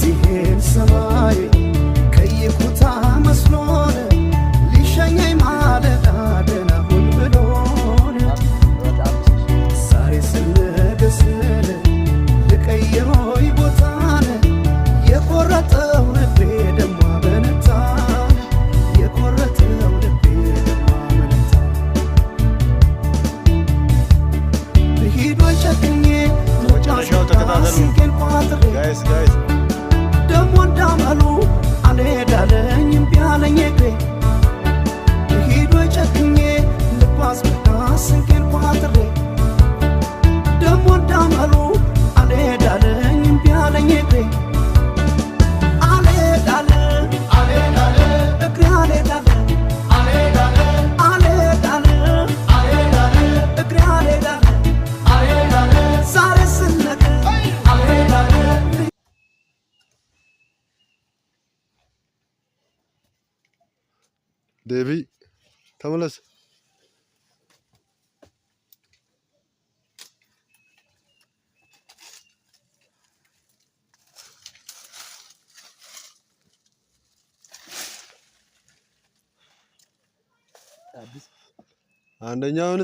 ሲሄድ ሰማይ ከይኩታ መስሎን ሊሸኘኝ ማለዳ ደህና ሁን ብሎን ዛሬ ስነገ ስል ልቀይሮይ ቦታን የቆረጠው ልቤ ደሞ አመነታን የቆረጠው ልቤ ደሞ አመነታን ብሂዶይ ጨክኜ መጨረሻው ተከታተሉ ጋይስ ደሞ እንዳመሉ አልሄዳለኝ እምቢ አለኝ እግሬ ብሂዶይ ጨክኜ ልጓዝ ብላ ስንቄን ቋጥሬ ደሞ እንዳመሉ አልሄዳለኝ እምቢ አለኝ እግሬ አልሄዳለ እግሬ አልሄዳለ አልሄዳለ እግሬ አልሄዳለ ዛሬ ስነገ አልሄዳለ ዴቪ ተመለስ አንደኛውን